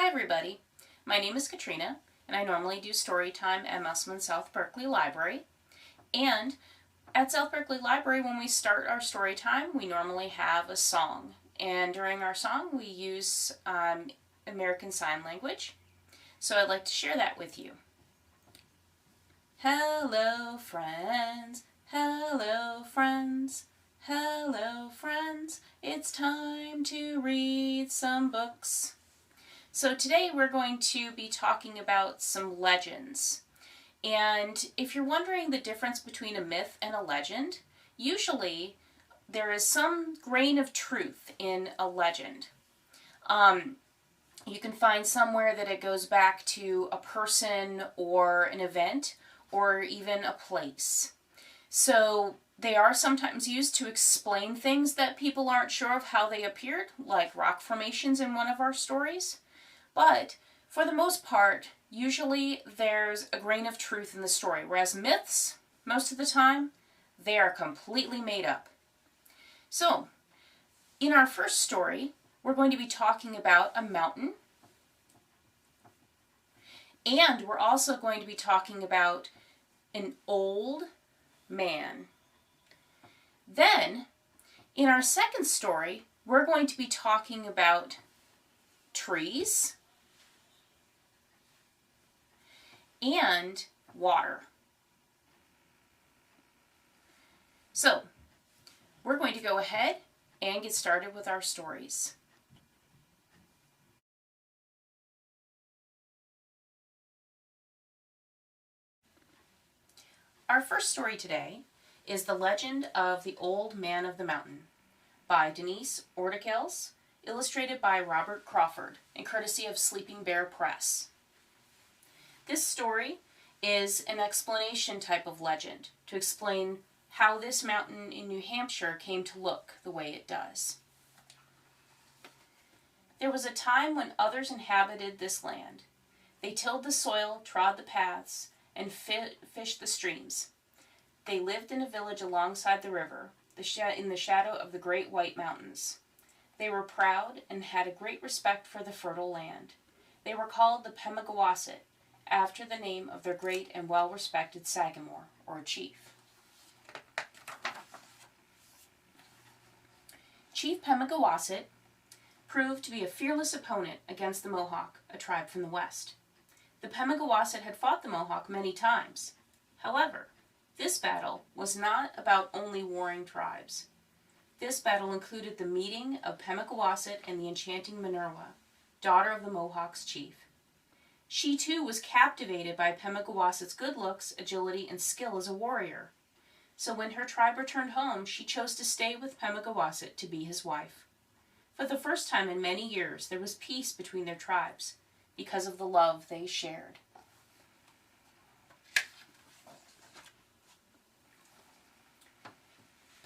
Hi everybody, my name is Katrina and I normally do story time at Musselman South Berkeley Library. And at South Berkeley Library, when we start our story time, we normally have a song. And during our song we use American Sign Language. So I'd like to share that with you. Hello friends, hello friends, hello friends, it's time to read some books. So today we're going to be talking about some legends. And if you're wondering the difference between a myth and a legend, usually there is some grain of truth in a legend. You can find somewhere that it goes back to a person or an event or even a place. So they are sometimes used to explain things that people aren't sure of how they appeared, like rock formations in one of our stories. But for the most part, usually there's a grain of truth in the story, whereas myths, most of the time, they are completely made up. So, in our first story, we're going to be talking about a mountain, and we're also going to be talking about an old man. Then, in our second story, we're going to be talking about trees and water. So, we're going to go ahead and get started with our stories. Our first story today is The Legend of the Old Man of the Mountain by Denis, illustrated by Robert Crawford, and courtesy of Sleeping Bear Press. This story is an explanation type of legend to explain how this mountain in New Hampshire came to look the way it does. There was a time when others inhabited this land. They tilled the soil, trod the paths, and fished the streams. They lived in a village alongside the river, in the shadow of the great white mountains. They were proud and had a great respect for the fertile land. They were called the Pemigewasset, after the name of their great and well-respected sagamore, or chief. Chief Pemigewasset proved to be a fearless opponent against the Mohawk, a tribe from the west. The Pemigewasset had fought the Mohawk many times. However, this battle was not about only warring tribes. This battle included the meeting of Pemigewasset and the enchanting Minerva, daughter of the Mohawk's chief. She too was captivated by Pemigewasset's good looks, agility, and skill as a warrior. So when her tribe returned home, she chose to stay with Pemigewasset to be his wife. For the first time in many years, there was peace between their tribes because of the love they shared.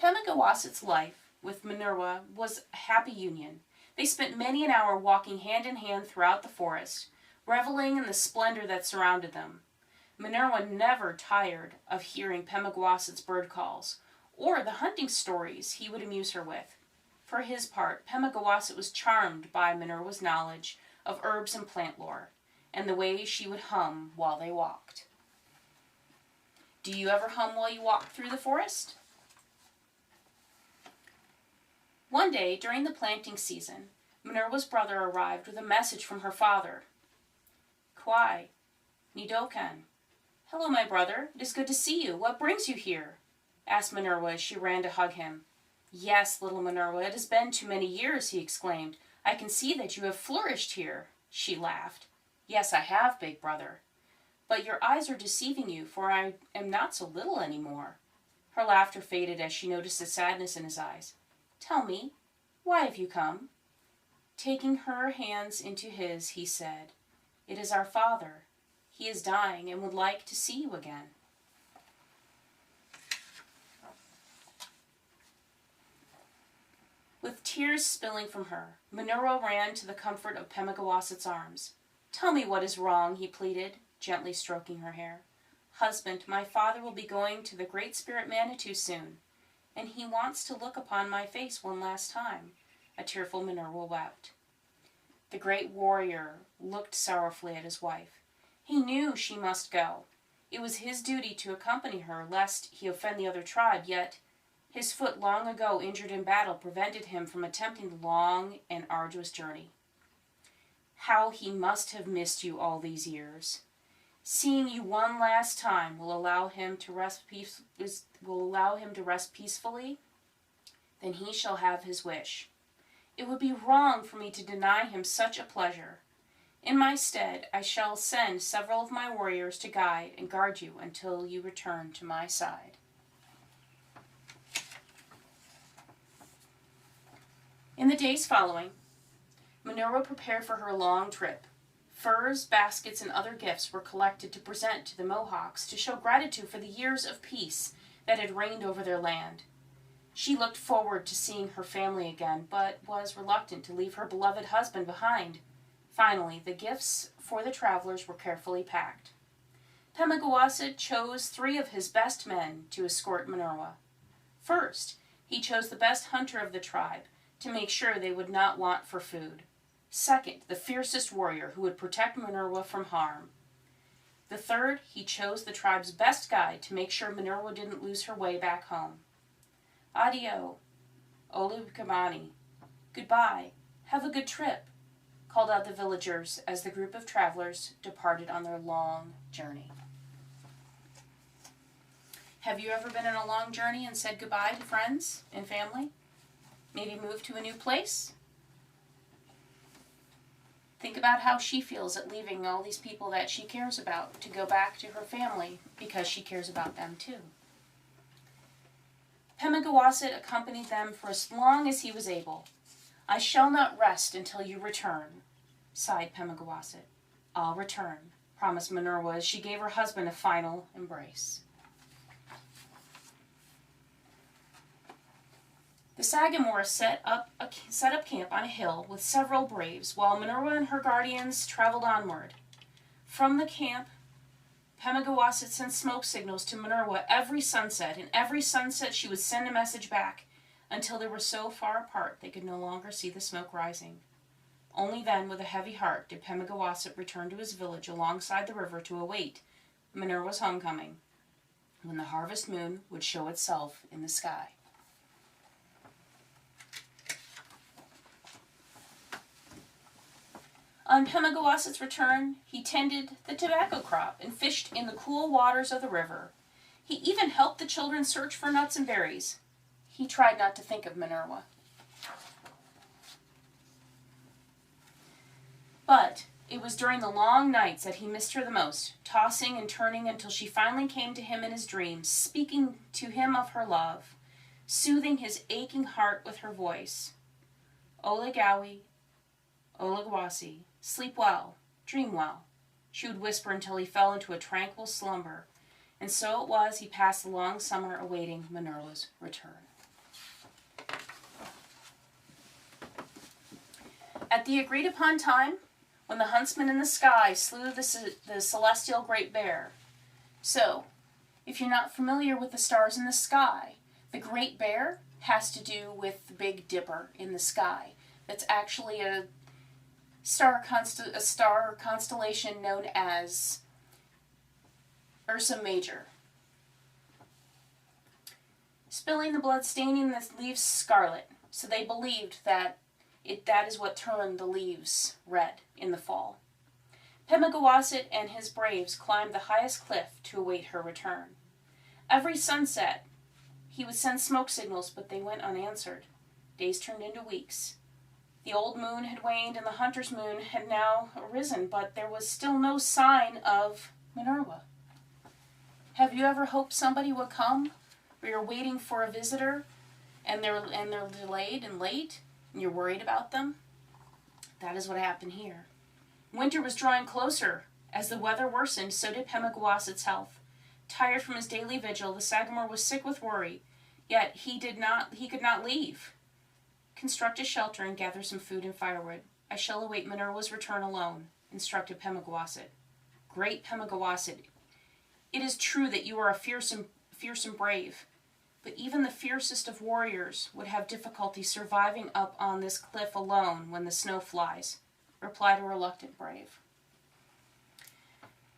Pemigewasset's life with Minerva was a happy union. They spent many an hour walking hand in hand throughout the forest, reveling in the splendor that surrounded them. Minerva never tired of hearing Pemigewasset's bird calls, or the hunting stories he would amuse her with. For his part, Pemigewasset was charmed by Minerva's knowledge of herbs and plant lore, and the way she would hum while they walked. Do you ever hum while you walk through the forest? One day, during the planting season, Minerva's brother arrived with a message from her father. Kwai, Nidokan. Hello, my brother. It is good to see you. What brings you here? Asked Minerva as she ran to hug him. Yes, little Minerva, it has been too many years, he exclaimed. I can see that you have flourished here. She laughed. Yes, I have, big brother. But your eyes are deceiving you, for I am not so little anymore. Her laughter faded as she noticed the sadness in his eyes. Tell me, why have you come? Taking her hands into his, he said, It is our father. He is dying and would like to see you again. With tears spilling from her, Minerva ran to the comfort of Pemigewasset's arms. Tell me what is wrong, he pleaded, gently stroking her hair. Husband, my father will be going to the Great Spirit Manitou soon, and he wants to look upon my face one last time. A tearful Minerva wept. The great warrior looked sorrowfully at his wife. He knew she must go. It was his duty to accompany her, lest he offend the other tribe, yet his foot, long ago injured in battle, prevented him from attempting the long and arduous journey. How he must have missed you all these years. Seeing you one last time will allow him to rest peacefully, then he shall have his wish. It would be wrong for me to deny him such a pleasure. In my stead, I shall send several of my warriors to guide and guard you until you return to my side. In the days following, Minerva prepared for her long trip. Furs, baskets, and other gifts were collected to present to the Mohawks to show gratitude for the years of peace that had reigned over their land. She looked forward to seeing her family again, but was reluctant to leave her beloved husband behind. Finally, the gifts for the travelers were carefully packed. Pemigewasset chose 3 of his best men to escort Minerva. First, he chose the best hunter of the tribe to make sure they would not want for food. Second, the fiercest warrior who would protect Minerva from harm. The third, he chose the tribe's best guide to make sure Minerva didn't lose her way back home. Adio, Olubkamani. Goodbye. Have a good trip, called out the villagers as the group of travelers departed on their long journey. Have you ever been on a long journey and said goodbye to friends and family? Maybe moved to a new place? Think about how she feels at leaving all these people that she cares about to go back to her family because she cares about them too. Pemigewasset accompanied them for as long as he was able. I shall not rest until you return, sighed Pemigewasset. I'll return, promised Minerva as she gave her husband a final embrace. The Sagamores set up camp on a hill with several braves, while Minerva and her guardians traveled onward. From the camp, Pemigewasset sent smoke signals to Minerva every sunset, and every sunset she would send a message back, until they were so far apart they could no longer see the smoke rising. Only then, with a heavy heart, did Pemigewasset return to his village alongside the river to await Minerva's homecoming, when the harvest moon would show itself in the sky. On Pemigewasset's return, he tended the tobacco crop and fished in the cool waters of the river. He even helped the children search for nuts and berries. He tried not to think of Minerva. But it was during the long nights that he missed her the most, tossing and turning until she finally came to him in his dreams, speaking to him of her love, soothing his aching heart with her voice. Olegawi, Olegwasi, sleep well, dream well, she would whisper until he fell into a tranquil slumber, and so it was he passed the long summer awaiting Minerva's return. At the agreed-upon time, when the huntsman in the sky slew the celestial great bear. So, if you're not familiar with the stars in the sky, the great bear has to do with the Big Dipper in the sky. That's actually a star constellation known as Ursa Major. Spilling the blood, staining the leaves scarlet, so they believed that that is what turned the leaves red in the fall. Pemigewasset and his braves climbed the highest cliff to await her return. Every sunset, he would send smoke signals, but they went unanswered. Days turned into weeks. The old moon had waned and the hunter's moon had now arisen, but there was still no sign of Minerva. Have you ever hoped somebody would come, or you're waiting for a visitor, and they're delayed and late, and you're worried about them? That is what happened here. Winter was drawing closer. As the weather worsened, so did Pemigewasset's health. Tired from his daily vigil, the Sagamore was sick with worry, yet he could not leave. Construct a shelter and gather some food and firewood. I shall await Minerva's return alone, instructed Pemigewasset. Great Pemigewasset, it is true that you are a fearsome brave, but even the fiercest of warriors would have difficulty surviving up on this cliff alone when the snow flies. replied a reluctant brave.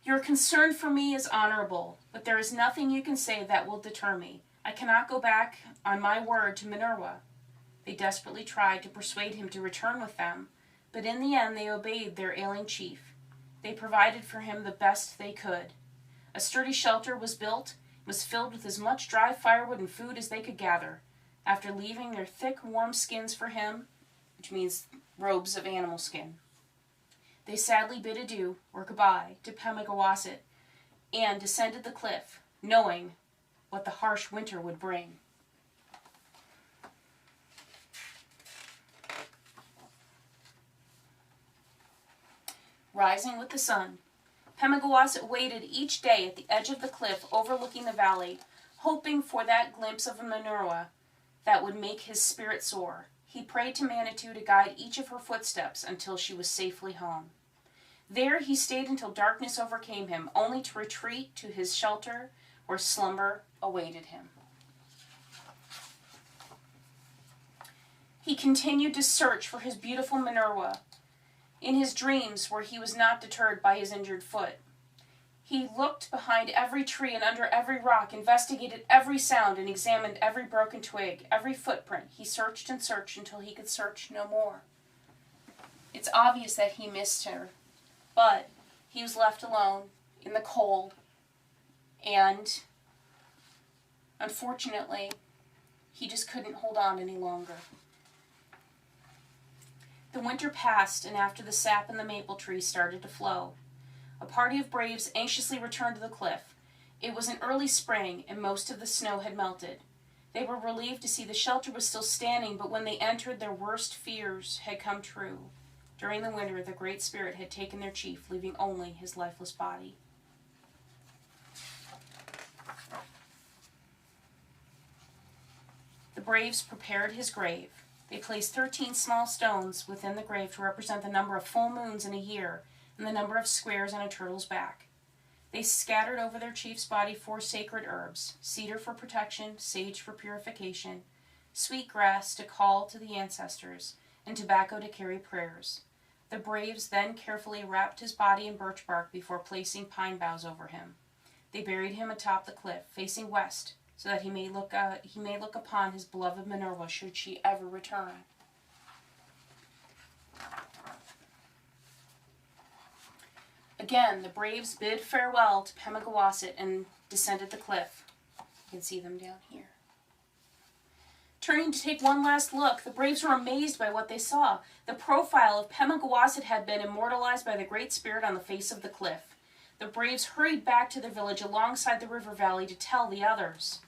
Your concern for me is honorable, but there is nothing you can say that will deter me. I cannot go back on my word to Minerva. They desperately tried to persuade him to return with them, but in the end they obeyed their ailing chief. They provided for him the best they could. A sturdy shelter was built, and was filled with as much dry firewood and food as they could gather. After leaving their thick, warm skins for him, which means robes of animal skin, they sadly bid adieu, or goodbye, to Pemigewasset, and descended the cliff, knowing what the harsh winter would bring. Rising with the sun, Pemigewasset waited each day at the edge of the cliff overlooking the valley, hoping for that glimpse of Minerva that would make his spirit soar. He prayed to Manitou to guide each of her footsteps until she was safely home. There he stayed until darkness overcame him, only to retreat to his shelter where slumber awaited him. He continued to search for his beautiful Minerva in his dreams, where he was not deterred by his injured foot. He looked behind every tree and under every rock, investigated every sound, and examined every broken twig, every footprint. He searched and searched until he could search no more. It's obvious that he missed her, but he was left alone in the cold, and unfortunately, he just couldn't hold on any longer. The winter passed, and after the sap in the maple trees started to flow, a party of braves anxiously returned to the cliff. It was in early spring, and most of the snow had melted. They were relieved to see the shelter was still standing, but when they entered, their worst fears had come true. During the winter, the Great Spirit had taken their chief, leaving only his lifeless body. The braves prepared his grave. They placed 13 small stones within the grave to represent the number of full moons in a year and the number of squares on a turtle's back. They scattered over their chief's body 4 sacred herbs: cedar for protection, sage for purification, sweet grass to call to the ancestors, and tobacco to carry prayers. The braves then carefully wrapped his body in birch bark before placing pine boughs over him. They buried him atop the cliff, facing west, so that he may look upon his beloved Minerva should she ever return. Again, the braves bid farewell to Pemigewasset and descended the cliff. You can see them down here. Turning to take one last look, the braves were amazed by what they saw. The profile of Pemigewasset had been immortalized by the Great Spirit on the face of the cliff. The braves hurried back to their village alongside the river valley to tell the others.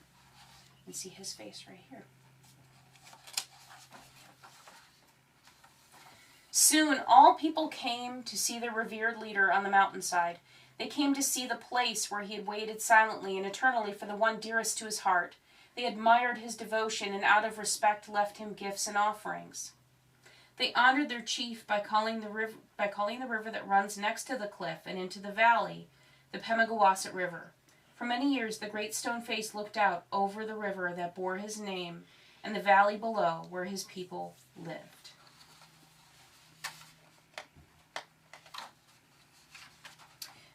You can see his face right here. Soon all people came to see their revered leader on the mountainside. They came to see the place where he had waited silently and eternally for the one dearest to his heart. They admired his devotion and out of respect left him gifts and offerings. They honored their chief by calling the river that runs next to the cliff and into the valley the Pemigewasset River. For many years the great stone face looked out over the river that bore his name and the valley below where his people lived.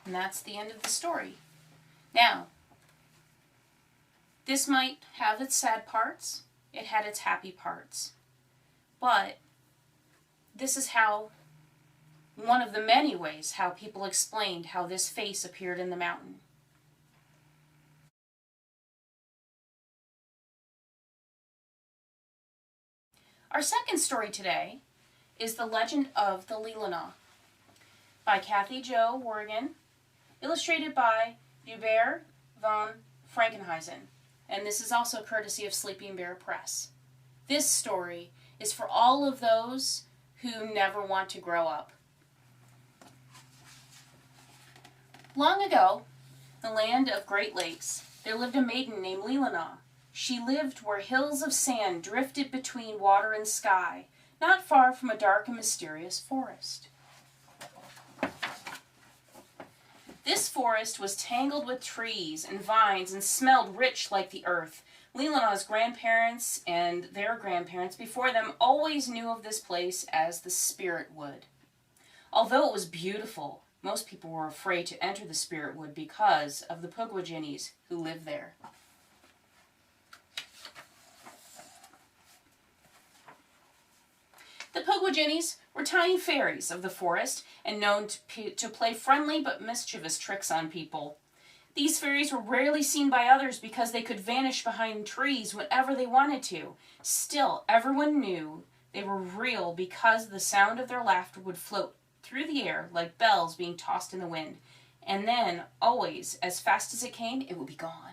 And that's the end of the story. Now, this might have its sad parts. It had its happy parts. But this is how, one of the many ways, how people explained how this face appeared in the mountain. Our second story today is The Legend of the Leelanau by Kathy Jo Worrigan, illustrated by Hubert von Frankenhuizen, and this is also courtesy of Sleeping Bear Press. This story is for all of those who never want to grow up. Long ago, in the land of Great Lakes, there lived a maiden named Leelanau. She lived where hills of sand drifted between water and sky, not far from a dark and mysterious forest. This forest was tangled with trees and vines and smelled rich like the earth. Leelanau's grandparents and their grandparents before them always knew of this place as the Spirit Wood. Although it was beautiful, most people were afraid to enter the spirit wood because of the Pukwudginis who lived there. The Pukwudginis were tiny fairies of the forest and known to play friendly but mischievous tricks on people. These fairies were rarely seen by others because they could vanish behind trees whenever they wanted to. Still, everyone knew they were real because the sound of their laughter would float through the air like bells being tossed in the wind. And then, always, as fast as it came, it would be gone.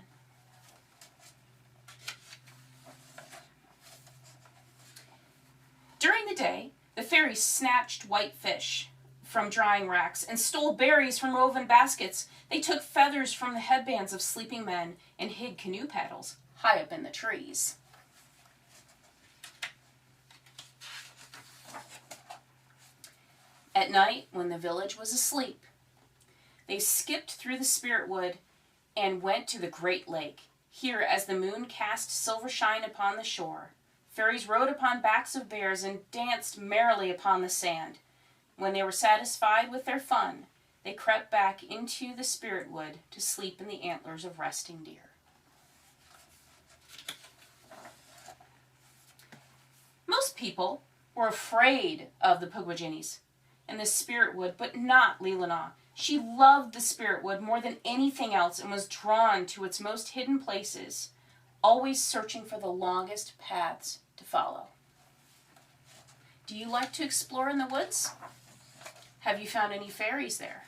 During the day, the fairies snatched white fish from drying racks and stole berries from woven baskets. They took feathers from the headbands of sleeping men and hid canoe paddles high up in the trees. At night, when the village was asleep, they skipped through the spirit wood and went to the great lake. Here, as the moon cast silver shine upon the shore, fairies rode upon backs of bears and danced merrily upon the sand. When they were satisfied with their fun, they crept back into the spirit wood to sleep in the antlers of resting deer. Most people were afraid of the Pukwudginis and the spirit wood, but not Leelanau. She loved the spirit wood more than anything else and was drawn to its most hidden places, always searching for the longest paths to follow. Do you like to explore in the woods? Have you found any fairies there?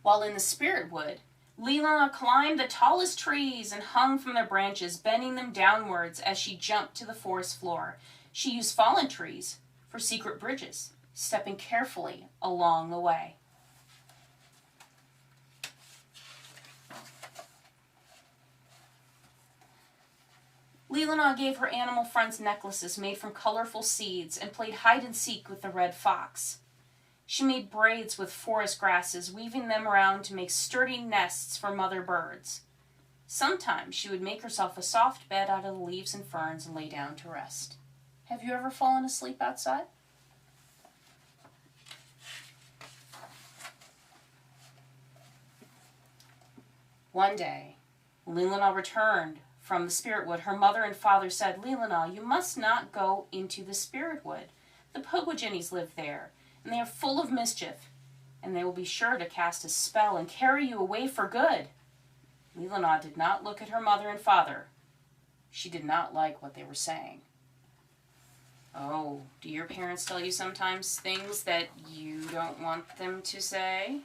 While in the spirit wood, Leelanau climbed the tallest trees and hung from their branches, bending them downwards as she jumped to the forest floor. She used fallen trees for secret bridges, stepping carefully along the way. Leelanau gave her animal friends necklaces made from colorful seeds and played hide-and-seek with the red fox. She made braids with forest grasses, weaving them around to make sturdy nests for mother birds. Sometimes she would make herself a soft bed out of the leaves and ferns and lay down to rest. Have you ever fallen asleep outside? One day, Leelanau returned from the spirit wood. Her mother and father said, "Leelanau, you must not go into the spirit wood. The Pukwudginis live there, and they are full of mischief, and they will be sure to cast a spell and carry you away for good." Leelanau did not look at her mother and father. She did not like what they were saying. Oh, do your parents tell you sometimes things that you don't want them to say?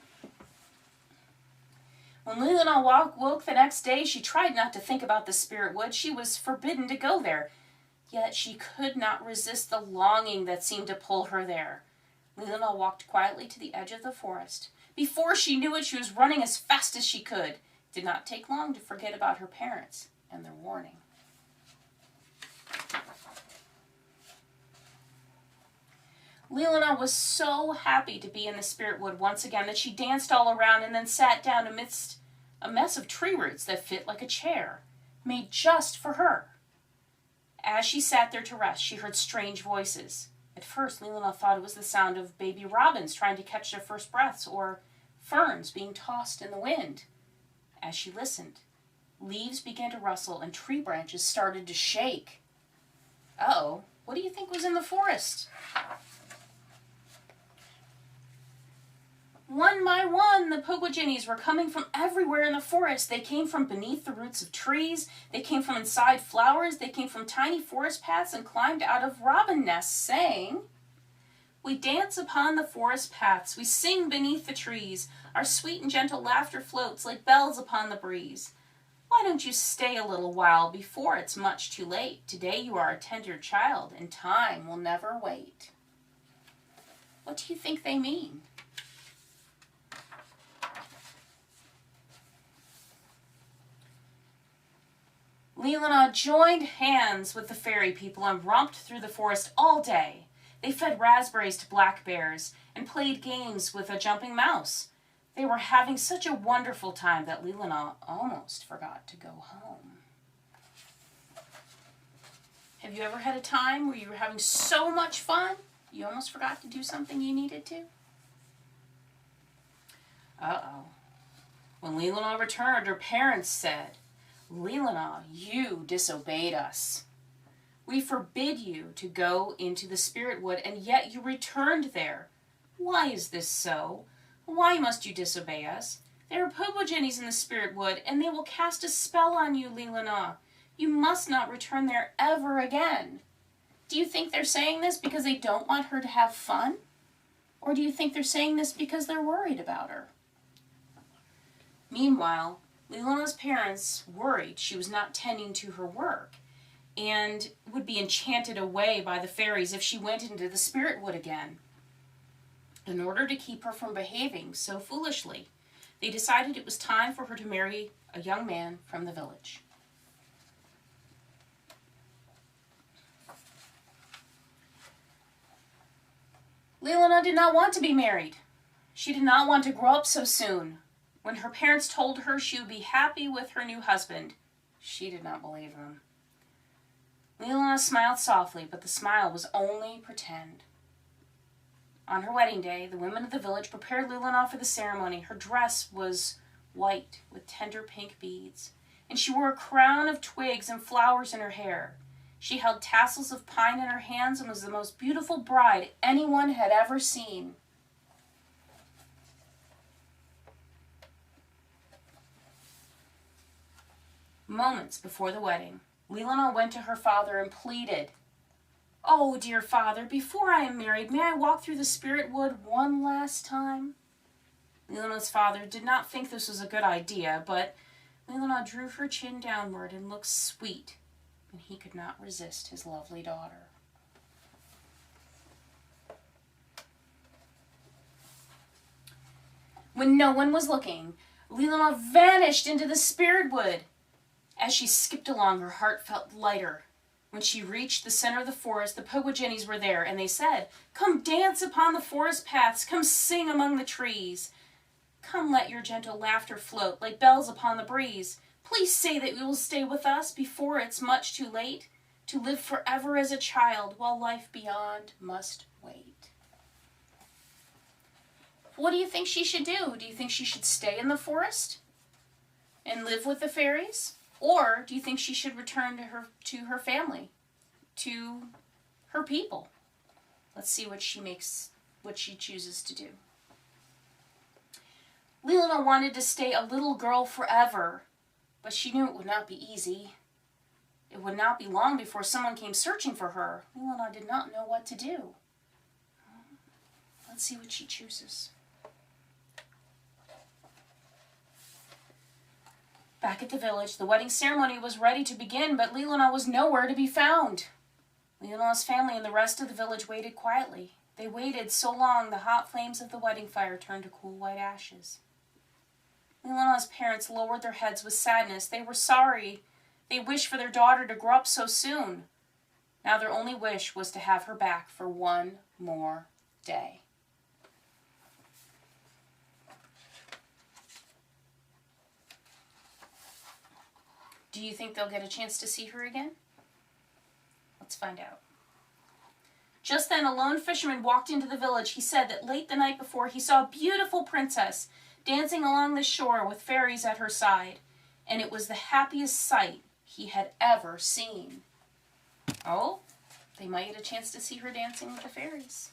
When Leelanau woke the next day, she tried not to think about the spirit wood. She was forbidden to go there. Yet she could not resist the longing that seemed to pull her there. Leelanau walked quietly to the edge of the forest. Before she knew it, she was running as fast as she could. It did not take long to forget about her parents and their warning. Leelanau was so happy to be in the spirit wood once again that she danced all around and then sat down amidst a mess of tree roots that fit like a chair, made just for her. As she sat there to rest, she heard strange voices. At first, Leelanau thought it was the sound of baby robins trying to catch their first breaths or ferns being tossed in the wind. As she listened, leaves began to rustle and tree branches started to shake. Uh-oh, what do you think was in the forest? One by one, the Pukwudginis were coming from everywhere in the forest. They came from beneath the roots of trees. They came from inside flowers. They came from tiny forest paths and climbed out of robin nests, saying, "We dance upon the forest paths. We sing beneath the trees. Our sweet and gentle laughter floats like bells upon the breeze. Why don't you stay a little while before it's much too late? Today you are a tender child, and time will never wait." What do you think they mean? Leelanau joined hands with the fairy people and romped through the forest all day. They fed raspberries to black bears and played games with a jumping mouse. They were having such a wonderful time that Leelanau almost forgot to go home. Have you ever had a time where you were having so much fun, You almost forgot to do something you needed to? Uh-oh. When Leelanau returned, her parents said, "Leelanau, you disobeyed us. We forbid you to go into the spirit wood, and yet you returned there. Why is this so? Why must you disobey us? There are Pugbudgeons in the spirit wood, and they will cast a spell on you, Leelanau. You must not return there ever again." Do you think they're saying this because they don't want her to have fun? Or do you think they're saying this because they're worried about her? Meanwhile, Leelanau's parents worried she was not tending to her work and would be enchanted away by the fairies if she went into the spirit wood again. In order to keep her from behaving so foolishly, they decided it was time for her to marry a young man from the village. Leelanau did not want to be married. She did not want to grow up so soon. When her parents told her she would be happy with her new husband, she did not believe them. Leelanau smiled softly, but the smile was only pretend. On her wedding day, the women of the village prepared Leelanau for the ceremony. Her dress was white with tender pink beads, and she wore a crown of twigs and flowers in her hair. She held tassels of pine in her hands and was the most beautiful bride anyone had ever seen. Moments before the wedding, Leelanau went to her father and pleaded, "Oh, dear father, before I am married, may I walk through the spirit wood one last time?" Leelanau's father did not think this was a good idea, but Leelanau drew her chin downward and looked sweet, and he could not resist his lovely daughter. When no one was looking, Leelanau vanished into the spirit wood. As she skipped along, her heart felt lighter. When she reached the center of the forest, the Pugbudgeons were there, and they said, "Come dance upon the forest paths, come sing among the trees. Come let your gentle laughter float like bells upon the breeze. Please say that you will stay with us before it's much too late, to live forever as a child while life beyond must wait." What do you think she should do? Do you think she should stay in the forest and live with the fairies? Or do you think she should return to her family, to her people? Let's see what she chooses to do. Leelanau wanted to stay a little girl forever, but she knew it would not be easy. It would not be long before someone came searching for her. Leelanau did not know what to do. Let's see what she chooses. Back at the village, the wedding ceremony was ready to begin, but Leelanau was nowhere to be found. Leelanau's family and the rest of the village waited quietly. They waited so long the hot flames of the wedding fire turned to cool white ashes. Leelanau's parents lowered their heads with sadness. They were sorry. They wished for their daughter to grow up so soon. Now their only wish was to have her back for one more day. Do you think they'll get a chance to see her again? Let's find out. Just then, a lone fisherman walked into the village. He said that late the night before, he saw a beautiful princess dancing along the shore with fairies at her side, and it was the happiest sight he had ever seen. Oh, they might get a chance to see her dancing with the fairies.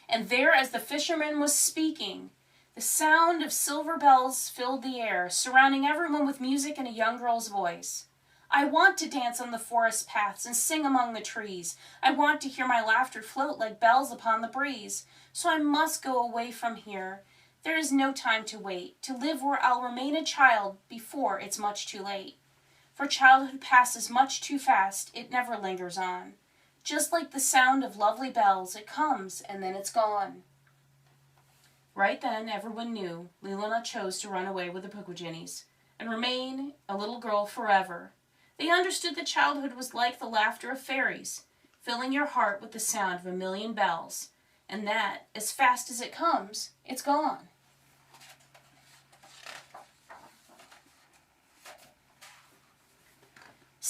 And there, as the fisherman was speaking, the sound of silver bells filled the air, surrounding everyone with music and a young girl's voice. "I want to dance on the forest paths and sing among the trees. I want to hear my laughter float like bells upon the breeze. So I must go away from here. There is no time to wait, to live where I'll remain a child before it's much too late. For childhood passes much too fast, it never lingers on. Just like the sound of lovely bells, it comes and then it's gone." Right then, everyone knew Leelanau chose to run away with the Pugbudgeons and remain a little girl forever. They understood that childhood was like the laughter of fairies, filling your heart with the sound of a million bells, and that, as fast as it comes, it's gone.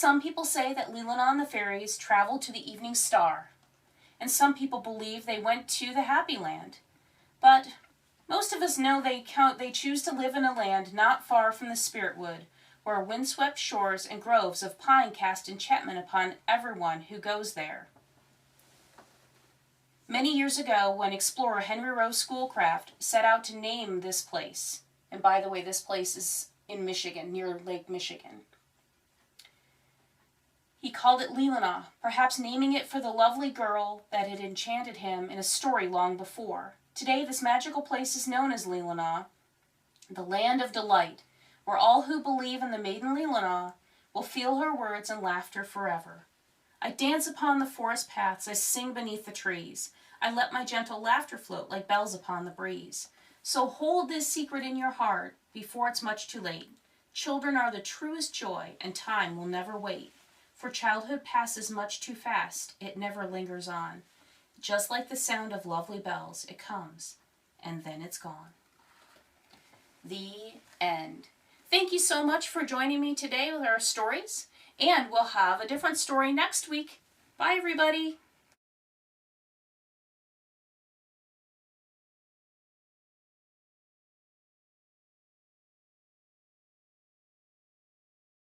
Some people say that Leelanau and the fairies traveled to the evening star, and some people believe they went to the happy land. But most of us know they choose to live in a land not far from the spirit wood, where windswept shores and groves of pine cast enchantment upon everyone who goes there. Many years ago, when explorer Henry Rowe Schoolcraft set out to name this place, and by the way, this place is in Michigan, near Lake Michigan, he called it Leelanau, perhaps naming it for the lovely girl that had enchanted him in a story long before. Today, this magical place is known as Leelanau, the land of delight, where all who believe in the maiden Leelanau will feel her words and laughter forever. I dance upon the forest paths, I sing beneath the trees. I let my gentle laughter float like bells upon the breeze. So hold this secret in your heart before it's much too late. Children are the truest joy, and time will never wait. For childhood passes much too fast, it never lingers on. Just like the sound of lovely bells, it comes, and then it's gone. The end. Thank you so much for joining me today with our stories, and we'll have a different story next week. Bye, everybody.